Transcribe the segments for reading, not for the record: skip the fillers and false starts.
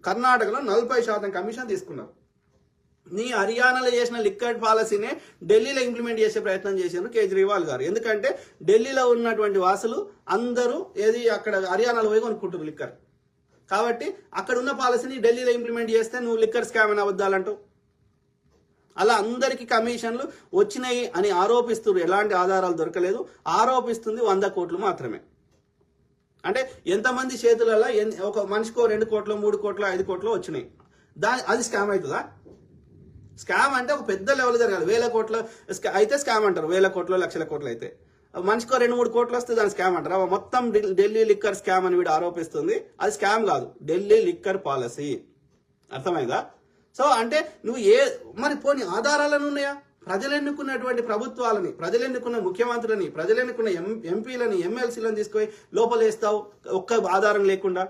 కర్ణాటకలో 40% కమిషన్ తీసుకున్నారు. నీ హర్యానాలో చేసిన లిక్కర్ పాలసీనే ఢిల్లీలో ఇంప్లిమెంట్ చేసే ప్రయత్నం చేశారు కేజ్రీవాల్ గారు. ఎందుకంటే ఢిల్లీలో ఉన్నటువంటి వాసులు అందరూ అక్కడ హర్యానాలో పోయి కొనుక్కుంటారు లిక్కర్. కాబట్టి అక్కడ ఉన్న పాలసీని ఢిల్లీలో ఇంప్లిమెంట్ చేస్తే నువ్వు లిక్కర్ స్కామ్ అని అబద్ధాలంటావు. అలా అందరికీ కమిషన్లు వచ్చినాయి అని ఆరోపిస్తున్నారు. ఎలాంటి ఆధారాలు దొరకలేదు. ఆరోపిస్తుంది 100 కోట్లు మాత్రమే. అంటే ఎంతమంది చేతులలో ఒక మనిషికో 2 కోట్లు 3 కోట్లు 5 కోట్లు వచ్చినాయి. అది స్కామ్ అవుతుందా? స్కామ్ అంటే ఒక పెద్ద లెవెల్ జరగాలి. 1000 కోట్ల అయితే స్కామ్ అంటారు. 1000 కోట్లు 1,00,000 కోట్లు అయితే మనిషికో 2-3 కోట్లు వస్తే దాని స్కామ్ అంటారు. మొత్తం ఢిల్లీ లిక్కర్ స్కామ్ అని వీడు ఆరోపిస్తుంది. అది స్కామ్ కాదు, ఢిల్లీ లిక్కర్ పాలసీ. అర్థమైందా? సో అంటే నువ్వు మరి పోనీ ఆధారాలను ఉన్నాయా? ప్రజలు ఎన్నుకున్నటువంటి ప్రభుత్వాలని, ప్రజలు ఎన్నుకున్న ముఖ్యమంత్రులని, ప్రజలు ఎన్నుకున్న ఎంపీలని, ఎమ్మెల్సీలను తీసుకొని లోపలేస్తావు ఒక్క ఆధారం లేకుండా.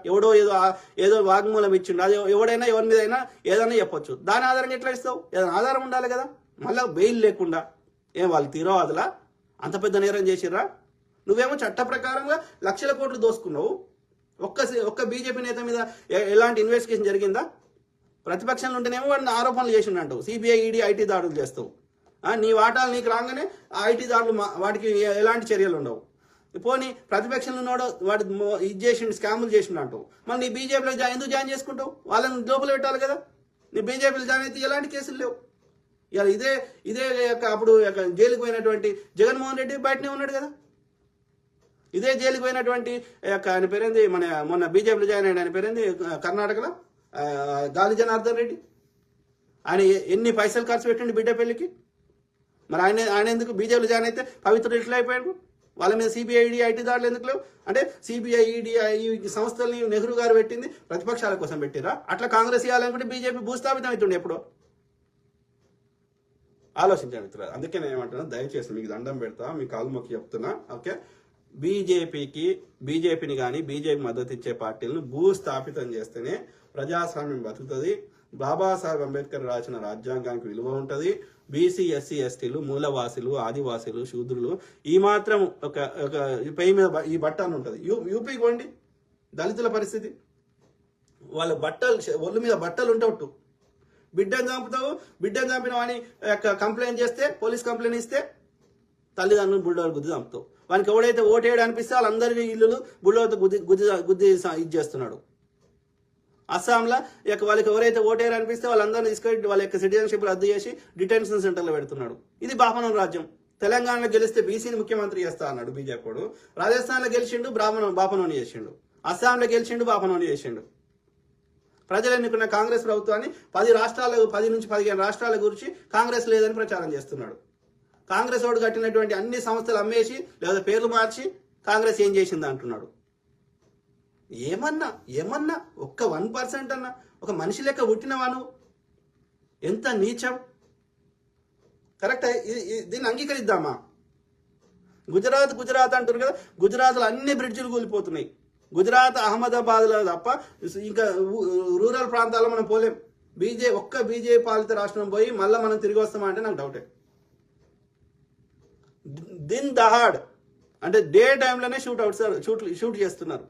ఏదో వాగ్మూలం ఇచ్చిండు, అది ఎవడైనా ఎవరి మీద అయినా ఏదైనా చెప్పొచ్చు. దాని ఆధారంగా ఎట్లా ఇస్తావు? ఏదైనా ఆధారం ఉండాలి కదా. మళ్ళీ బెయిల్ లేకుండా వాళ్ళు తీవ్రవాదులా? అంత పెద్ద నేరం చేసిర్రా? నువ్వేమో చట్ట ప్రకారంగా లక్షల కోట్లు దోసుకున్నావు. ఒక్క బీజేపీ నేత మీద ఎలాంటి ఇన్వెస్టిగేషన్ జరిగిందా? ప్రతిపక్షంలో ఉంటేనేమో వాడిని ఆరోపణలు చేసిండు, సిబిఐ ఈడీ ఐటీ దాడులు చేస్తావు. నీ వాటాలు నీకు రాగానే ఐటీ దాడులు వాటికి ఎలాంటి చర్యలు ఉండవు. పోనీ ప్రతిపక్షంలో ఉన్నాడో వాడు ఇది చేసిండు, స్కాములు చేసిండు అంటావు. మరి నీ బీజేపీలో ఎందుకు జాయిన్ చేసుకుంటావు? వాళ్ళని లోపల పెట్టాలి కదా. నీ బీజేపీలో జాయిన్ అయితే ఎలాంటి కేసులు లేవు. ఇలా ఇదే అప్పుడు జైలుకు పోయినటువంటి జగన్మోహన్ రెడ్డి బయటనే ఉన్నాడు కదా. ఇదే జైలుకు పోయినటువంటి ఆయన పేరేంది, మొన్న బీజేపీలో జాయిన్ అయ్యాడు, ఆయన పేరేంది కర్ణాటకలో గాలి జనార్దన్ రెడ్డి. ఆయన ఎన్ని పైసలు ఖర్చు పెట్టండి బిడ్డ పెళ్లికి. మరి ఆయన ఎందుకు బీజేపీలో జాయిన్ అయితే పవిత్రుడు ఎట్లా అయిపోయాడు? వాళ్ళ మీద సిబిఐ ఈడీ ఐటీ దాడులు ఎందుకు లేవు? అంటే సిబిఐ ఈడీ ఈ సంస్థల్ని నెహ్రూ గారు పెట్టింది ప్రతిపక్షాల కోసం పెట్టిరా? అట్లా కాంగ్రెస్ ఇవ్వాలనుకుంటే బీజేపీ భూస్థాపితం అవుతుండే ఎప్పుడో. ఆలోచించండి మిత్రులు. అందుకే నేను ఏమంటున్నా, దయచేసి మీకు దండం పెడతా, మీ కాలు మొక్కి చెప్తున్నా. ఓకే, బీజేపీని కానీ బీజేపీ మద్దతు ఇచ్చే పార్టీలను భూస్థాపితం చేస్తేనే ప్రజాస్వామ్యం బతుకుతుంది. బాబాసాహెబ్ అంబేద్కర్ రాసిన రాజ్యాంగానికి విలువ ఉంటుంది. బీసీ ఎస్సీ ఎస్టీలు, మూలవాసులు, ఆదివాసులు, శూద్రులు ఈ మాత్రం ఒక పై మీద ఈ బట్ట అని ఉంటుంది. యూపీకి పోండి, దళితుల పరిస్థితి. వాళ్ళ ఒళ్ళు మీద బట్టలు ఉంటావు. బిడ్డను చంపుతావు, బిడ్డను చంపిన వాడిని కంప్లైంట్ చేస్తే, పోలీస్ కంప్లైంట్ ఇస్తే తల్లిదండ్రులు బుల్డోర్ గుద్ది చంపుతావు. వానికి ఎవడైతే ఓటేయడం అనిపిస్తే వాళ్ళందరినీ ఇల్లులు బుల్డోర్తో గుద్ది ఇది చేస్తున్నాడు. అస్సాంలో వాళ్ళకి ఎవరైతే ఓటేయరు అనిపిస్తే వాళ్ళందరినీ తీసుకొని వాళ్ళ యొక్క సిటిజన్షిప్ రద్దు చేసి డిటెన్షన్ సెంటర్లో పెడుతున్నాడు. ఇది బాపనం రాజ్యం. తెలంగాణలో గెలిస్తే బీసీని ముఖ్యమంత్రి చేస్తా అన్నాడు బీజేపీ. రాజస్థాన్లో గెలిచిండు, బాపనోని చేసిండు. అస్సాంలో గెలిచిండు, బాపనోని చేసిండు. ప్రజలు ఎన్నుకున్న కాంగ్రెస్ ప్రభుత్వాన్ని 10 నుంచి 15 రాష్ట్రాల గురించి కాంగ్రెస్ లేదని ప్రచారం చేస్తున్నాడు. కాంగ్రెస్ వాడు కట్టినటువంటి అన్ని సంస్థలు అమ్మేసి లేదా పేర్లు మార్చి కాంగ్రెస్ ఏం చేసింది అంటున్నాడు. ఏమన్నా ఒక్క 1% అన్నా ఒక మనిషి లెక్క పుట్టినవాను? ఎంత నీచం! కరెక్ట్. దీన్ని అంగీకరిద్దామా? గుజరాత్ అంటారు కదా, గుజరాత్లో అన్ని బ్రిడ్జిలు కూలిపోతున్నాయి. గుజరాత్ అహ్మదాబాద్లో తప్ప ఇంకా రూరల్ ప్రాంతాల్లో మనం పోలేం. ఒక్క బీజేపీ పాలిత రాష్ట్రం పోయి మళ్ళీ మనం తిరిగి వస్తామంటే నాకు డౌటే. దిన్ దహాడ్ అంటే డే టైంలోనే షూట్ చేస్తున్నారు.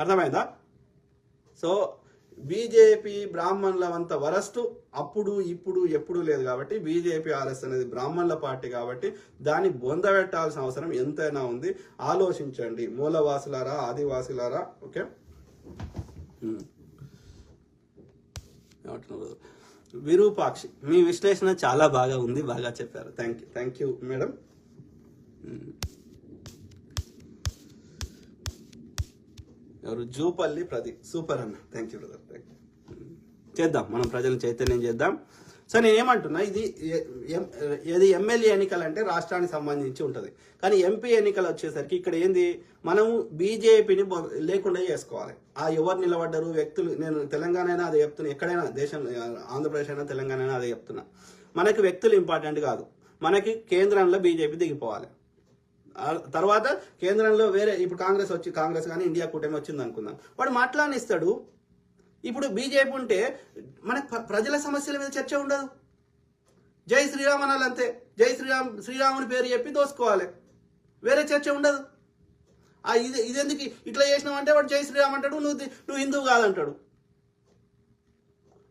అర్థమైందా? సో బీజేపీ బ్రాహ్మణుల అంత వరస్ట్ అప్పుడు ఇప్పుడు ఎప్పుడు లేదు. కాబట్టి బీజేపీ ఆర్ఎస్ అనేది బ్రాహ్మణుల పార్టీ కాబట్టి దాన్ని బొందబెట్టాల్సిన అవసరం ఎంతైనా ఉంది. ఆలోచించండి మూలవాసులారా, ఆదివాసులారా. ఓకే, విరూపాక్షి, మీ విశ్లేషణ చాలా బాగా ఉంది, బాగా చెప్పారు. Thank you madam. ఎవరు? జూపల్లి ప్రదీప్, సూపర్ అన్న. Thank you brother. చేద్దాం, మనం ప్రజలను చైతన్యం చేద్దాం. సో నేను ఏమంటున్నా, ఇది ఎమ్మెల్యే ఎన్నికలు అంటే రాష్ట్రానికి సంబంధించి ఉంటుంది. కానీ ఎంపీ ఎన్నికలు వచ్చేసరికి ఇక్కడ ఏంది, మనము బీజేపీని లేకుండా చేసుకోవాలి. ఎవరు నిలబడ్డారు వ్యక్తులు, నేను తెలంగాణ అయినా అదే చెప్తున్నా, ఎక్కడైనా దేశం, ఆంధ్రప్రదేశ్ అయినా తెలంగాణ అయినా అదే చెప్తున్నా. మనకి వ్యక్తులు ఇంపార్టెంట్ కాదు, మనకి కేంద్రంలో బీజేపీ దిగిపోవాలి. తర్వాత కేంద్రంలో వేరే, ఇప్పుడు కాంగ్రెస్ కానీ ఇండియా కూటమి వచ్చింది అనుకుందాం, వాడు మాట్లాడిస్తాడు. ఇప్పుడు బీజేపీ ఉంటే మనకు ప్రజల సమస్యల మీద చర్చ ఉండదు. జై శ్రీరామ్ అనాలంతే, జై శ్రీరాముని పేరు చెప్పి దోసుకోవాలి, వేరే చర్చ ఉండదు. ఇదెందుకు ఇట్లా చేసినావు అంటే వాడు జై శ్రీరామ్ అంటాడు, నువ్వు హిందువు కాదంటాడు.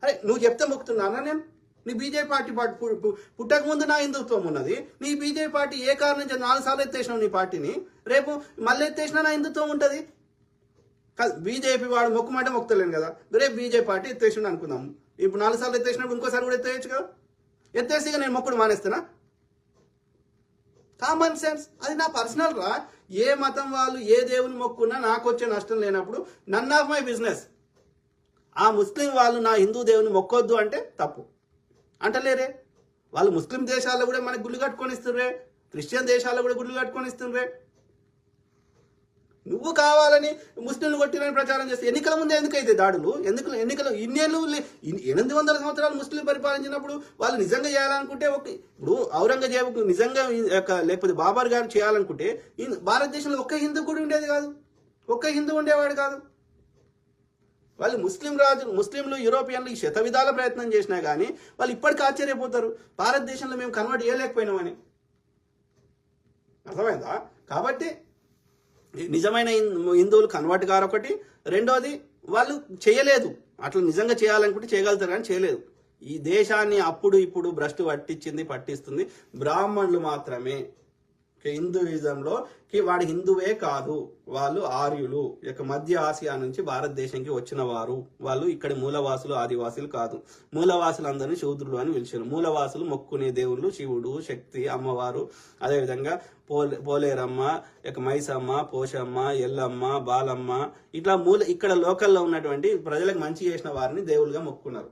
అరే నువ్వు చెప్తే మొక్కుతున్నానా నేను? నీ బీజేపీ పార్టీ పుట్టక ముందు నా హిందుత్వం ఉన్నది. నీ బీజేపీ పార్టీ ఏ కారణం నుంచి 4 సార్లు ఎత్తేసినావు నీ పార్టీని, రేపు మళ్ళీ ఎత్తేసినా నా హిందుత్వం ఉంటుంది. బీజేపీ వాడు మొక్కుమంటే మొక్కుతలేను కదా, రేపు బీజేపీ పార్టీ ఎత్తేసిండు అనుకుందాం. ఇప్పుడు 4 సార్లు ఎత్తేసినప్పుడు ఇంకోసారి కూడా ఎత్తేయచ్చు కదా. ఎత్తేసి ఇక నేను మొక్కుడు మానేస్తానా? Common sense. అది నా పర్సనల్ రా. ఏ మతం వాళ్ళు ఏ దేవుని మొక్కున్నా నాకు వచ్చే నష్టం లేనప్పుడు నన్ ఆఫ్ మై బిజినెస్. ఆ ముస్లిం వాళ్ళు నా హిందూ దేవుని మొక్కొద్దు అంటే తప్పు అంటలేరే. వాళ్ళు ముస్లిం దేశాల్లో కూడా మనకు గుళ్ళు కట్టుకొని ఇస్తుండ్రే, క్రిస్టియన్ దేశాల్లో కూడా గుళ్ళు కట్టుకొని ఇస్తుండ్రే. నువ్వు కావాలని ముస్లింలు కొట్టినని ప్రచారం చేస్తే ఎన్నికల ముందే ఎందుకైతే దాడులు? ఎన్నికలు 800 సంవత్సరాలు ముస్లిం పరిపాలించినప్పుడు వాళ్ళు నిజంగా చేయాలనుకుంటే ఇప్పుడు ఔరంగజేబుకు నిజంగా లేకపోతే బాబర్ గారు చేయాలనుకుంటే భారతదేశంలో ఒక్క హిందూ కూడా ఉండేది కాదు, ఒక్క హిందూ ఉండేవాడు కాదు. వాళ్ళు ముస్లింలు యూరోపియన్లు ఈ శత విధాల ప్రయత్నం చేసినా కానీ వాళ్ళు ఇప్పటికీ ఆశ్చర్యపోతారు, భారతదేశంలో మేము కన్వర్ట్ చేయలేకపోయినామని. అర్థమైందా? కాబట్టి నిజమైన హిందువులు కన్వర్ట్ గారు ఒకటి, రెండోది వాళ్ళు చేయలేదు. అట్లా నిజంగా చేయాలనుకుంటే చేయగలుగుతారు కానీ చేయలేదు. ఈ దేశాన్ని అప్పుడు ఇప్పుడు భ్రష్టు పట్టిస్తుంది బ్రాహ్మణులు మాత్రమే. హిందూయిజంలో వాడు హిందువే కాదు, వాళ్ళు ఆర్యులు, మధ్య ఆసియా నుంచి భారతదేశానికి వచ్చిన వారు. వాళ్ళు ఇక్కడ మూలవాసులు ఆదివాసులు కాదు. మూలవాసులు అందరినీ శూద్రులు అని పిలిచారు. మూలవాసులు మొక్కునే దేవుళ్ళు శివుడు, శక్తి, అమ్మవారు, అదేవిధంగా పోలేరమ్మ, మైసమ్మ, పోషమ్మ, ఎల్లమ్మ, బాలమ్మ, ఇట్లా ఇక్కడ లోకల్లో ఉన్నటువంటి ప్రజలకు మంచి చేసిన వారిని దేవుళ్ళుగా మొక్కున్నారు.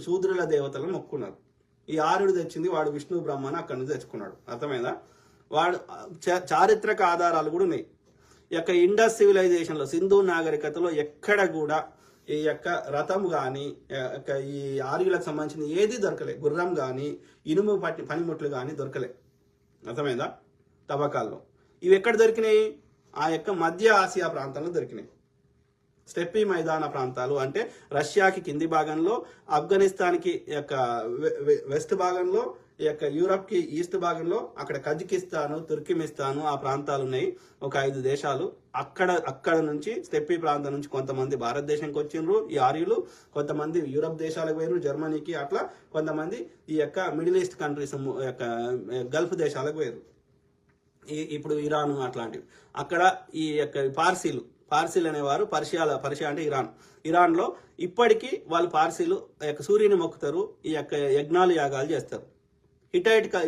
శూద్రుల దేవతలను మొక్కున్నారు. ఈ ఆర్యుడు తెచ్చింది వాడు విష్ణు బ్రహ్మను అక్కడి నుంచి తెచ్చుకున్నాడు. అర్థమైందా? వాడు చారిత్రక ఆధారాలు కూడా ఉన్నాయి. ఇండస్ సివిలైజేషన్లో, సింధు నాగరికతలో ఎక్కడ కూడా ఈ రథం కానీ ఈ ఆర్యులకు సంబంధించిన ఏది దొరకలే. గుర్రం కానీ ఇనుము పనిముట్లు కానీ దొరకలే. అర్థమైందా? తవ్వకాల్లో ఇవి ఎక్కడ దొరికినాయి? ఆ మధ్య ఆసియా ప్రాంతంలో దొరికినాయి. స్టెప్పీ మైదాన ప్రాంతాలు అంటే రష్యాకి కింది భాగంలో, ఆఫ్ఘనిస్తాన్కి వెస్ట్ భాగంలో, యూరప్కి ఈస్ట్ భాగంలో, అక్కడ కజకిస్తాను, తుర్కిమిస్తాను ఆ ప్రాంతాలు ఉన్నాయి. ఒక 5 దేశాలు. అక్కడ నుంచి స్టెప్పీ ప్రాంతం నుంచి కొంతమంది భారతదేశానికి వచ్చిండ్రు ఈ ఆర్యులు, కొంతమంది యూరప్ దేశాలకు పోయినారు, జర్మనీకి, అట్లా కొంతమంది ఈ మిడిల్ ఈస్ట్ కంట్రీస్, గల్ఫ్ దేశాలకు పోయారు. ఇప్పుడు ఇరాన్ అట్లాంటివి. అక్కడ ఈ పార్సీలు అనేవారు, పర్షియా అంటే ఇరాన్లో ఇప్పటికీ వాళ్ళు పార్సీలు సూర్యుని మొక్కుతారు, ఈ యజ్ఞాలు యాగాలు చేస్తారు.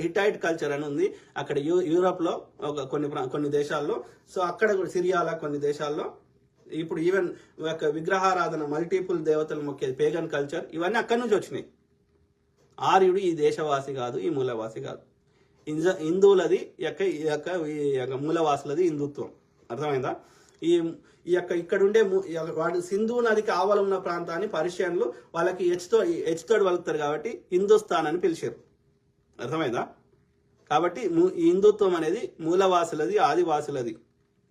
హిటైట్ కల్చర్ అని ఉంది అక్కడ యూరోప్లో కొన్ని దేశాల్లో. సో అక్కడ కూడా సిరియాలో కొన్ని దేశాల్లో ఇప్పుడు ఈవెన్ విగ్రహారాధన, మల్టిపుల్ దేవతలు మొక్కేది, పేగన్ కల్చర్, ఇవన్నీ అక్కడి నుంచి వచ్చినాయి. ఆర్యుడు ఈ దేశవాసి కాదు, ఈ మూలవాసి కాదు. హిందువులది మూలవాసులది హిందుత్వం. అర్థమైందా? ఇక్కడ ఉండే వాడు సింధు నదికి ఆవల ఉన్న ప్రాంతాన్ని పర్షియన్లు వాళ్ళకి హెచ్తోడు వలుగుతారు కాబట్టి హిందుస్థాన్ అని పిలిచారు. అర్థమైందా? కాబట్టి ఈ హిందుత్వం అనేది మూలవాసులది, ఆదివాసులది,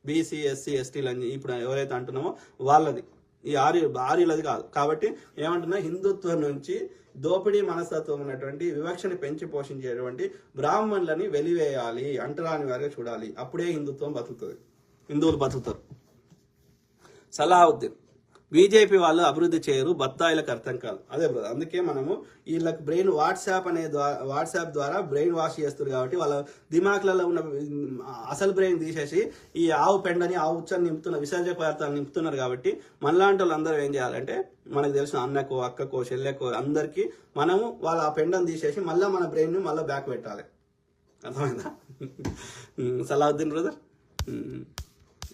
బీసీ, ఎస్సీ, ఎస్టీలు అని ఇప్పుడు ఎవరైతే అంటున్నామో వాళ్ళది. ఈ ఆర్యులది కాదు. కాబట్టి ఏమంటున్నా, హిందుత్వం నుంచి దోపిడీ మనస్తత్వం ఉన్నటువంటి వివక్షని పెంచి పోషించేటువంటి బ్రాహ్మణులని వెలివేయాలి, అంటరాని వారిగా చూడాలి. అప్పుడే హిందుత్వం బతుకుతుంది, హిందువులు బతుకుతారు. సలాహుద్దీన్, బీజేపీ వాళ్ళు అభివృద్ధి చేయరు, బత్తాయిలకు అర్థం కాదు. అదే బ్రదర్, అందుకే మనము వీళ్ళకి బ్రెయిన్ వాట్సాప్ ద్వారా బ్రెయిన్ వాష్ చేస్తారు. కాబట్టి వాళ్ళ దిమాక్లలో ఉన్న అసలు బ్రెయిన్ తీసేసి ఈ ఆవు పెండని, ఆవు ఉచ్చని విసర్జక పదార్థాలు నింపుతున్నారు. కాబట్టి మనలాంటి వాళ్ళు అందరూ ఏం చేయాలంటే, మనకు తెలిసిన అన్నకో, అక్కకో, చెల్లెకో అందరికీ మనము వాళ్ళ ఆ పెండని తీసేసి మళ్ళీ మన బ్రెయిన్ మళ్ళీ బ్యాక్ పెట్టాలి. అర్థమైందా? సలాహుద్దీన్ బ్రదర్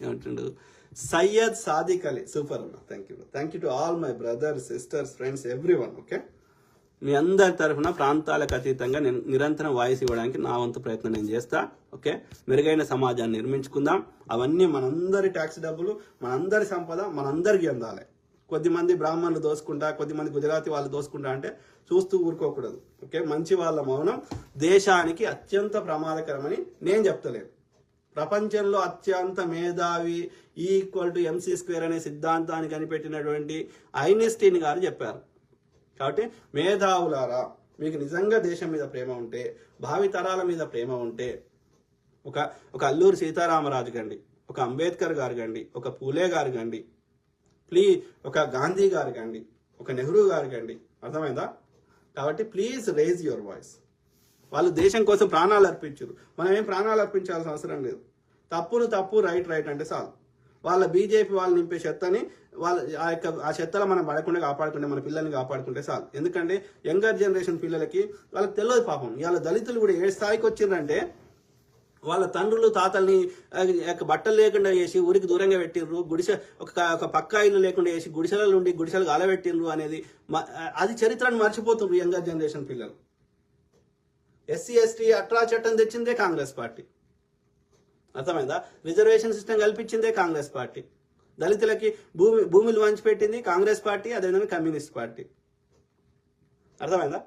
ఏమంటుండు? సయ్యద్ సాదిక్ అలీ, సూపర్ అన్న. Thank you to all my brothers, sisters, friends, everyone. Okay, మీ అందరి తరఫున ప్రాంతాలకు అతీతంగా నేను నిరంతరం వాయిస్ ఇవ్వడానికి నా వంతు ప్రయత్నం నేను చేస్తా. ఓకే, మెరుగైన సమాజాన్ని నిర్మించుకుందాం. అవన్నీ మనందరి ట్యాక్స్ డబ్బులు, మనందరి సంపద మనందరికీ అందాలి. కొద్దిమంది బ్రాహ్మణులు దోసుకుంటా, కొద్దిమంది గుజరాతీ వాళ్ళు దోసుకుంటా అంటే చూస్తూ ఊరుకోకూడదు. ఓకే, మంచి వాళ్ళ మౌనం దేశానికి అత్యంత ప్రమాదకరమని నేను చెప్తలేను. ప్రపంచంలో అత్యంత మేధావి E=MC² అనే సిద్ధాంతాన్ని కనిపెట్టినటువంటి ఐన్స్టీన్ గారు చెప్పారు. కాబట్టి మేధావులారా, మీకు నిజంగా దేశం మీద ప్రేమ ఉంటే, భావితరాల మీద ప్రేమ ఉంటే, ఒక అల్లూరి సీతారామరాజు గండి, ఒక అంబేద్కర్ గారు గండి, ఒక పూలే గారు గండి, ఒక గాంధీ గారు గండి, ఒక నెహ్రూ గారికి అండి, అర్థమైందా? కాబట్టి ప్లీజ్ రేజ్ యువర్ వాయిస్. వాళ్ళు దేశం కోసం ప్రాణాలు అర్పించారు, మనం ఏం ప్రాణాలు అర్పించాల్సిన అవసరం లేదు. తప్పును తప్పు, రైట్ రైట్ అంటే చాలు. వాళ్ళ బీజేపీ వాళ్ళు నింపే చెత్తని ఆ చెత్తలో మనం పడకుండా కాపాడుకుంటే, మన పిల్లల్ని కాపాడుకుంటే చాలు. ఎందుకంటే యంగర్ జనరేషన్ పిల్లలకి వాళ్ళకి తెలియదు పాపం. ఇవాళ దళితులు కూడా ఏ స్థాయికి వచ్చిందంటే వాళ్ళ తండ్రులు తాతల్ని బట్టలు లేకుండా చేసి ఊరికి దూరంగా పెట్టిండ్రు, గుడిసె ఒక పక్కా ఇల్లు లేకుండా చేసి గుడిసెల నుండి గుడిసెలు అలబెట్టిండ్రు అనేది అది చరిత్రను మర్చిపోతుండ్రు యంగర్ జనరేషన్ పిల్లలు. ఎస్సీ ఎస్టీ అట్రా చట్టం తెచ్చిందే కాంగ్రెస్ పార్టీ, అర్థమైందా? రిజర్వేషన్ సిస్టమ్ కల్పించిందే కాంగ్రెస్ పార్టీ. దళితులకి భూములు పంచిపెట్టింది కాంగ్రెస్ పార్టీ, అదేవిధంగా కమ్యూనిస్ట్ పార్టీ, అర్థమైందా?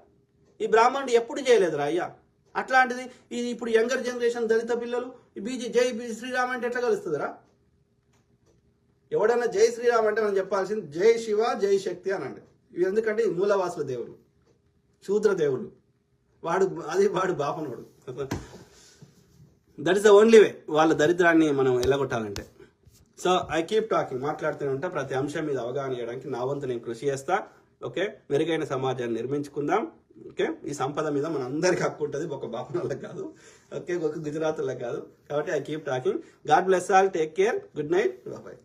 ఈ బ్రాహ్మణుడు ఎప్పుడు చేయలేదురా అయ్యా. అట్లాంటిది ఇది ఇప్పుడు యంగర్ జనరేషన్ దళిత పిల్లలు జై శ్రీరామ్ అంటే ఎట్లా కలుస్తుందిరా? ఎవడన్నా జై శ్రీరామ్ అంటే మనం చెప్పాల్సింది జై శివ జై శక్తి అనండి. ఇవి ఎందుకంటే ఈ మూలవాసుల దేవుడు, శూద్ర దేవుడు, వాడు బాపనోడు. That is the only way వాళ్ళ దరిద్రాన్ని మనం ఎల్లగొట్టాలంటే. సో ఐ కీప్ టాకింగ్, మాట్లాడుతూనే ఉంటా. ప్రతి అంశం మీద అవగాహన చేయడానికి నా వంతు నేను కృషి చేస్తా. ఓకే, మెరుగైన సమాజాన్ని నిర్మించుకుందాం. ఓకే, ఈ సంపద మీద మన అందరికి హక్కు ఉంటుంది, ఒక బాపనోళ్ళకి కాదు, ఓకే, ఒక గుజరాత్ వాళ్ళకి కాదు. కాబట్టి I keep talking. God bless all, take care, good night, bye.